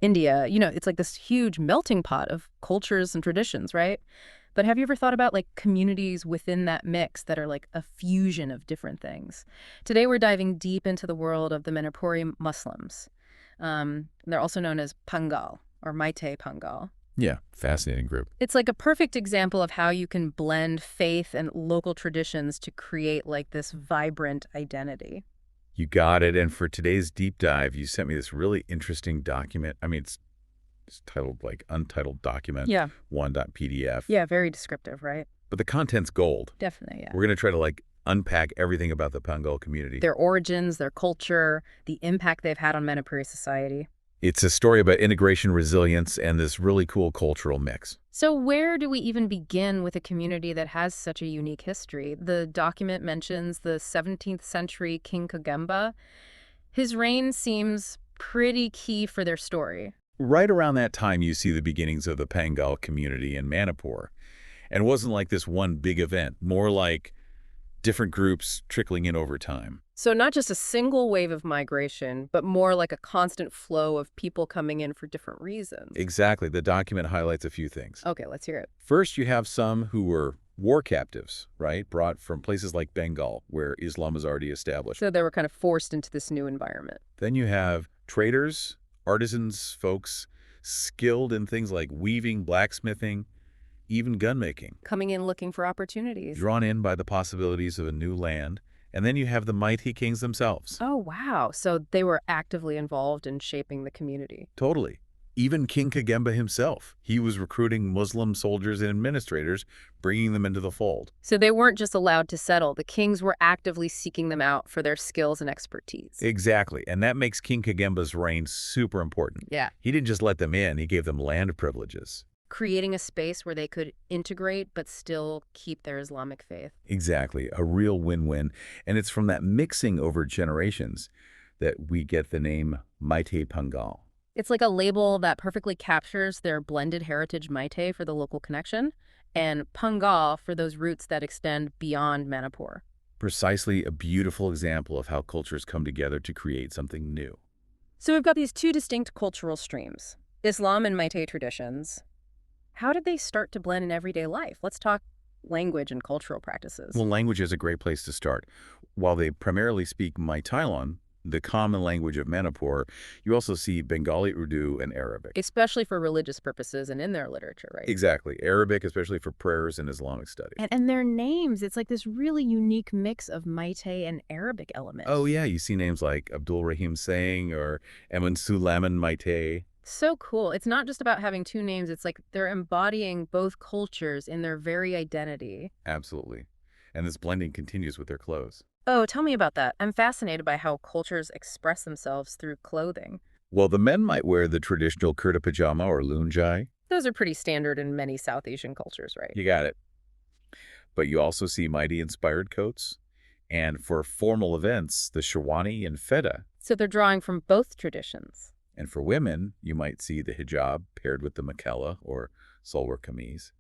India, it's like this huge melting pot of cultures and traditions, right? But have you ever thought about like communities within that mix that are like a fusion of different things? Today we're diving deep into the world of the Manipuri Muslims. They're also known as Pangal or Meitei Pangal. Yeah, fascinating group. It's like a perfect example of how you can blend faith and local traditions to create like this vibrant identity. You got it. And for today's deep dive, you sent me this really interesting document. I mean, it's titled like Untitled Document Yeah. 1.pdf. Yeah, very descriptive, right? But the content's gold. Definitely, yeah. We're going to try to like unpack everything about the Pangal community. Their origins, their culture, the impact they've had on Manipuri society. It's a story about integration, resilience, and this really cool cultural mix. So where do we even begin with a community that has such a unique history? The document mentions the 17th century King Khagemba. His reign seems pretty key for their story. Right around that time, you see the beginnings of the Pangal community in Manipur. And it wasn't like this one big event, more like different groups trickling in over time. So not just a single wave of migration, but more like a constant flow of people coming in for different reasons. Exactly. The document highlights a few things. Okay, let's hear it. First, you have some who were war captives, right? Brought from places like Bengal, where Islam was already established. So they were kind of forced into this new environment. Then you have traders, artisans, folks skilled in things like weaving, blacksmithing, even gunmaking. Coming in looking for opportunities. Drawn in by the possibilities of a new land. And then you have the Meitei kings themselves. Oh, wow. So they were actively involved in shaping the community. Totally. Even King Khagemba himself. He was recruiting Muslim soldiers and administrators, bringing them into the fold. So they weren't just allowed to settle. The kings were actively seeking them out for their skills and expertise. Exactly. And that makes King Khagemba's reign super important. Yeah. He didn't just let them in, he gave them land privileges. Creating a space where they could integrate but still keep their Islamic faith. Exactly. A real win-win. And it's from that mixing over generations that we get the name Meitei Pangal. It's like a label that perfectly captures their blended heritage Meitei for the local connection, and Pangal for those roots that extend beyond Manipur. Precisely a beautiful example of how cultures come together to create something new. So we've got these two distinct cultural streams, Islam and Meitei traditions. How did they start to blend in everyday life? Let's talk language and cultural practices. Well, language is a great place to start. While they primarily speak Meiteilan, the common language of Manipur, you also see Bengali, Urdu, and Arabic. Especially for religious purposes and in their literature, right? Exactly. Arabic, especially for prayers and Islamic studies. And their names, it's like this really unique mix of Meitei and Arabic elements. Oh, yeah. You see names like Abdul Rahim Singh or Emin Sulaman Meitei. So cool. It's not just about having two names. It's like they're embodying both cultures in their very identity. Absolutely. And this blending continues with their clothes. Oh, tell me about that. I'm fascinated by how cultures express themselves through clothing. Well, the men might wear the traditional kurta pajama or lunjai. Those are pretty standard in many South Asian cultures, right? You got it. But you also see Meitei-inspired coats. And for formal events, the sherwani and feta. So they're drawing from both traditions. And for women, you might see the hijab paired with the makela or salwar kameez,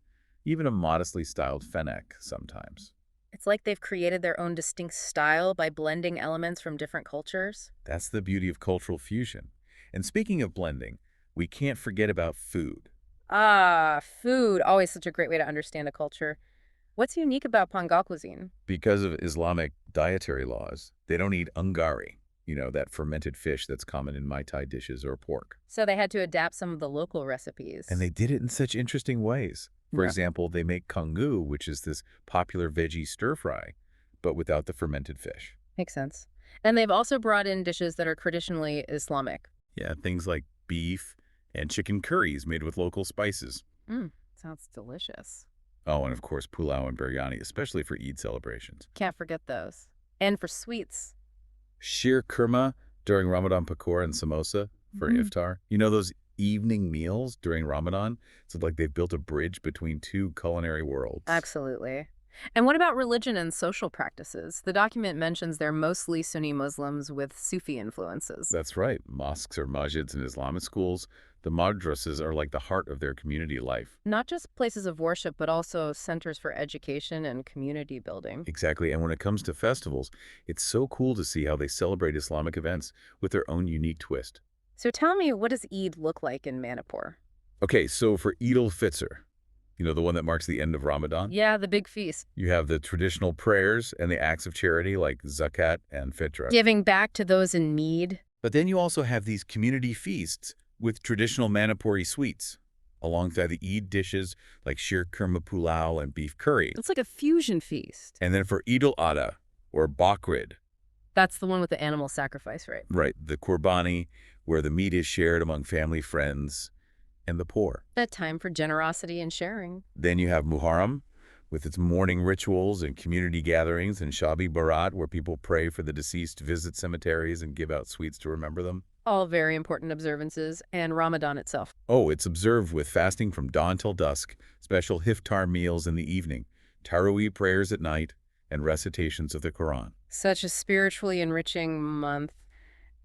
even a modestly styled fennec sometimes. It's like they've created their own distinct style by blending elements from different cultures. That's the beauty of cultural fusion. And speaking of blending, we can't forget about food. Ah, food. Always such a great way to understand a culture. What's unique about Pangal cuisine? Because of Islamic dietary laws, they don't eat ungari, that fermented fish that's common in Mai Tai dishes or pork. So they had to adapt some of the local recipes. And they did it in such interesting ways. For Yeah. example, they make kangu, which is this popular veggie stir-fry, but without the fermented fish. Makes sense. And they've also brought in dishes that are traditionally Islamic. Yeah, things like beef and chicken curries made with local spices. Sounds delicious. Oh, and of course, pulao and biryani, especially for Eid celebrations. Can't forget those. And for sweets. Sheer kurma during Ramadan pakora and samosa for iftar. You know those evening meals during Ramadan? It's like they've built a bridge between two culinary worlds. Absolutely. And what about religion and social practices? The document mentions they're mostly Sunni Muslims with Sufi influences. That's right. Mosques or masjids in Islamic schools. The madrasas are like the heart of their community life. Not just places of worship, but also centers for education and community building. Exactly. And when it comes to festivals, it's so cool to see how they celebrate Islamic events with their own unique twist. So tell me, what does Eid look like in Manipur? Okay, so for Eid al-Fitr, the one that marks the end of Ramadan, Yeah, the big feast. you have the traditional prayers and the acts of charity like zakat and fitra. Giving back to those in need. But then you also have these community feasts with traditional Manipuri sweets, alongside the Eid dishes like sheer kurma pulao and beef curry. It's like a fusion feast. And then for Eid al-Adha, or Bakrid, That's the one with the animal sacrifice, right? right, the Qurbani, where the meat is shared among family, friends, and the poor. That time for generosity and sharing. Then you have Muharram, with its mourning rituals and community gatherings, and Shabi Barat, where people pray for the deceased, visit cemeteries, and give out sweets to remember them. All very important observances, and Ramadan itself. Oh, it's observed with fasting from dawn till dusk, special iftar meals in the evening, Taraweeh prayers at night, and recitations of the Quran. Such a spiritually enriching month.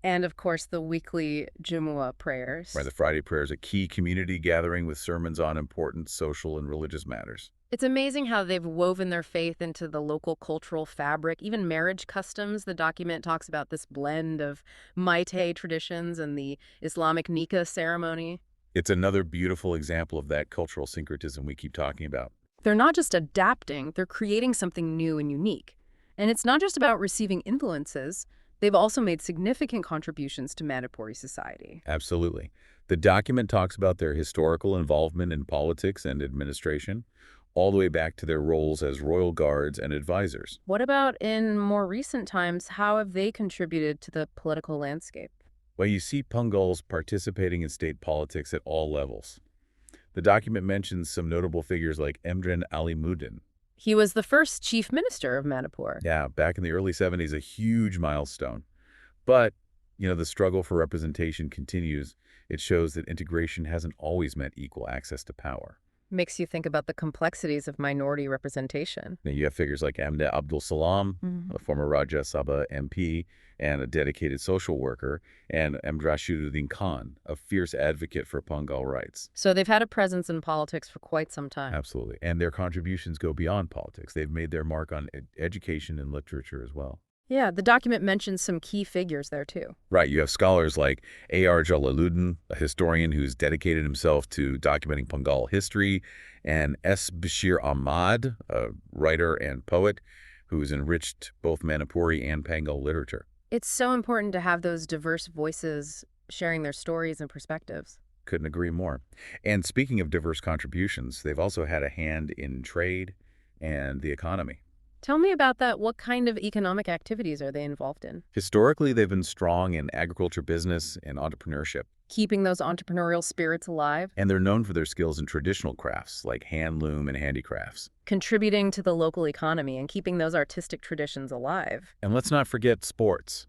And of course, the weekly Jumu'ah prayers. Right, the Friday prayer is a key community gathering with sermons on important social and religious matters. It's amazing how they've woven their faith into the local cultural fabric, even marriage customs. The document talks about this blend of Meitei traditions and the Islamic nikah ceremony. It's another beautiful example of that cultural syncretism we keep talking about. They're not just adapting, they're creating something new and unique. And it's not just about receiving influences. They've also made significant contributions to Manipuri society. Absolutely. The document talks about their historical involvement in politics and administration, all the way back to their roles as royal guards and advisors. What about in more recent times? How have they contributed to the political landscape? Well, you see Pangals participating in state politics at all levels. The document mentions some notable figures like Emdrin Ali Muddin. He was the first chief minister of Manipur. Yeah, back in the early 70s, a huge milestone. But, the struggle for representation continues. It shows that integration hasn't always meant equal access to power. Makes you think about the complexities of minority representation. Now, you have figures like Amda Abdul Salam, Mhm. a former Rajya Sabha MP and a dedicated social worker, and Amdrashuddin Khan, a fierce advocate for Pangal rights. So they've had a presence in politics for quite some time. Absolutely. And their contributions go beyond politics. They've made their mark on education and literature as well. Yeah, the document mentions some key figures there too. Right. You have scholars like A.R. Jalaluddin, a historian who's dedicated himself to documenting Pangal history, and S. Bashir Ahmad, a writer and poet who's enriched both Manipuri and Pangal literature. It's so important to have those diverse voices sharing their stories and perspectives. Couldn't agree more. And speaking of diverse contributions, they've also had a hand in trade and the economy. Tell me about that. What kind of economic activities are they involved in? Historically, they've been strong in agriculture business and entrepreneurship, Keeping those entrepreneurial spirits alive, and they're known for their skills in traditional crafts like handloom and handicrafts. contributing to the local economy and keeping those artistic traditions alive. And let's not forget sports.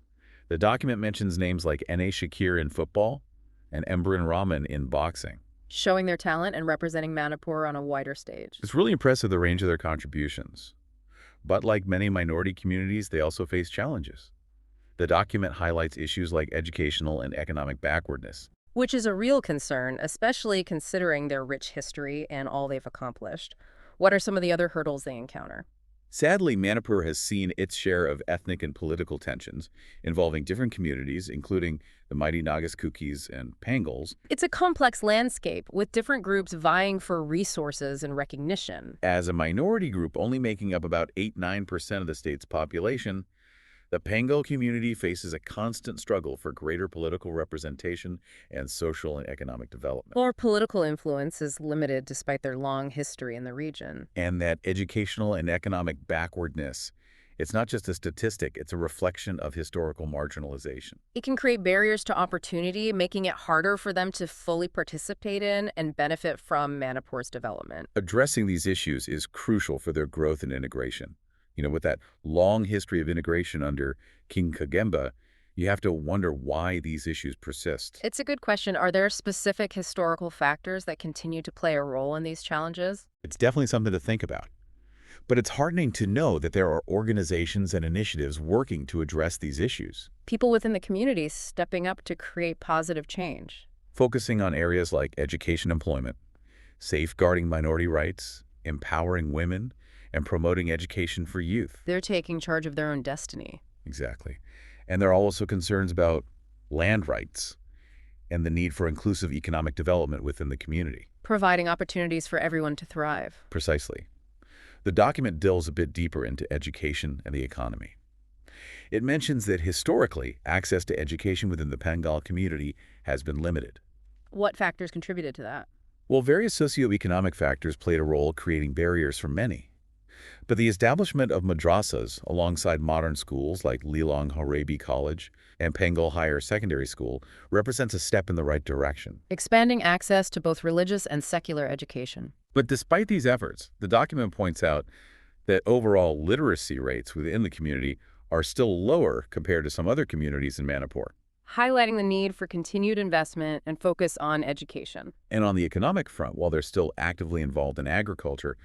The document mentions names like N.A. Shakir in football and Embrun Rahman in boxing. Showing their talent and representing Manipur on a wider stage. It's really impressive, the range of their contributions. But like many minority communities, they also face challenges. The document highlights issues like educational and economic backwardness. Which is a real concern, especially considering their rich history and all they've accomplished. What are some of the other hurdles they encounter? Sadly, Manipur has seen its share of ethnic and political tensions involving different communities, including the mighty Nagas Kukis and Pangals. It's a complex landscape with different groups vying for resources and recognition. As a minority group only making up about 8–9% of the state's population, the Pangal community faces a constant struggle for greater political representation and social and economic development. Or political influence is limited despite their long history in the region. And that educational and economic backwardness, it's not just a statistic, it's a reflection of historical marginalization. It can create barriers to opportunity, making it harder for them to fully participate in and benefit from Manipur's development. Addressing these issues is crucial for their growth and integration. With that long history of integration under King Khagemba, you have to wonder why these issues persist. It's a good question. Are there specific historical factors that continue to play a role in these challenges? It's definitely something to think about. But it's heartening to know that there are organizations and initiatives working to address these issues, People within the community stepping up to create positive change. focusing on areas like education, employment, safeguarding minority rights, empowering women, and promoting education for youth. They're taking charge of their own destiny. Exactly. And there are also concerns about land rights and the need for inclusive economic development within the community. Providing opportunities for everyone to thrive. Precisely. The document delves a bit deeper into education and the economy. It mentions that historically, access to education within the Pangal community has been limited. What factors contributed to that? While various socioeconomic factors played a role creating barriers for many. But the establishment of madrasas alongside modern schools like Lilong Horebi College and Pangal Higher Secondary School represents a step in the right direction. Expanding access to both religious and secular education. But despite these efforts, the document points out that overall literacy rates within the community are still lower compared to some other communities in Manipur. Highlighting the need for continued investment and focus on education. And on the economic front, while they're still actively involved in agriculture,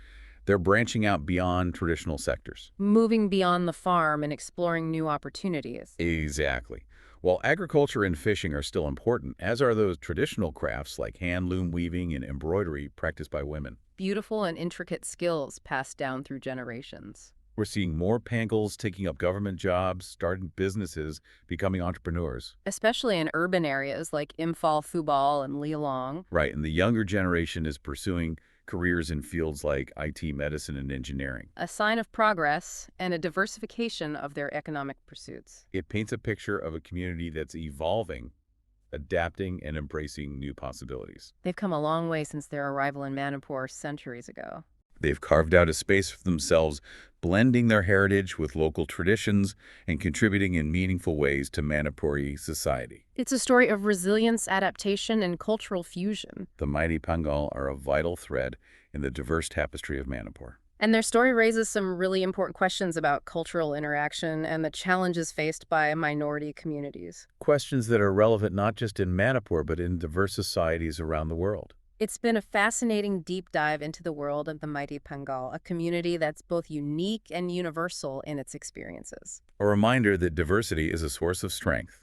they're branching out beyond traditional sectors. Moving beyond the farm and exploring new opportunities. Exactly. While agriculture and fishing are still important, as are those traditional crafts like hand-loom weaving and embroidery practiced by women. Beautiful and intricate skills passed down through generations. We're seeing more Pangals taking up government jobs, starting businesses, becoming entrepreneurs. Especially in urban areas like Imphal, Fubal, and Lilong. Right, and the younger generation is pursuing careers in fields like IT, medicine, and engineering. A sign of progress and a diversification of their economic pursuits. It paints a picture of a community that's evolving, adapting, and embracing new possibilities. They've come a long way since their arrival in Manipur centuries ago. They've carved out a space for themselves, blending their heritage with local traditions and contributing in meaningful ways to Manipuri society. It's a story of resilience, adaptation, and cultural fusion. The Meitei Pangal are a vital thread in the diverse tapestry of Manipur. And their story raises some really important questions about cultural interaction and the challenges faced by minority communities. Questions that are relevant not just in Manipur, but in diverse societies around the world. It's been a fascinating deep dive into the world of the Meitei Pangal, a community that's both unique and universal in its experiences. A reminder that diversity is a source of strength,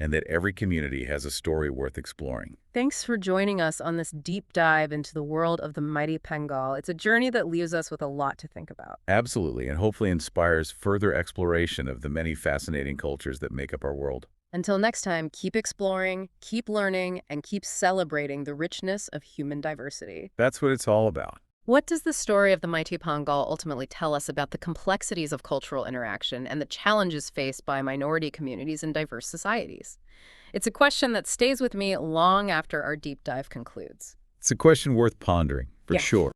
and that every community has a story worth exploring. Thanks for joining us on this deep dive into the world of the Meitei Pangal. It's a journey that leaves us with a lot to think about. Absolutely, and hopefully inspires further exploration of the many fascinating cultures that make up our world. Until next time, keep exploring, keep learning, and keep celebrating the richness of human diversity. That's what it's all about. What does the story of the Meitei Pangal ultimately tell us about the complexities of cultural interaction and the challenges faced by minority communities in diverse societies? It's a question that stays with me long after our deep dive concludes. It's a question worth pondering, for Yeah. sure.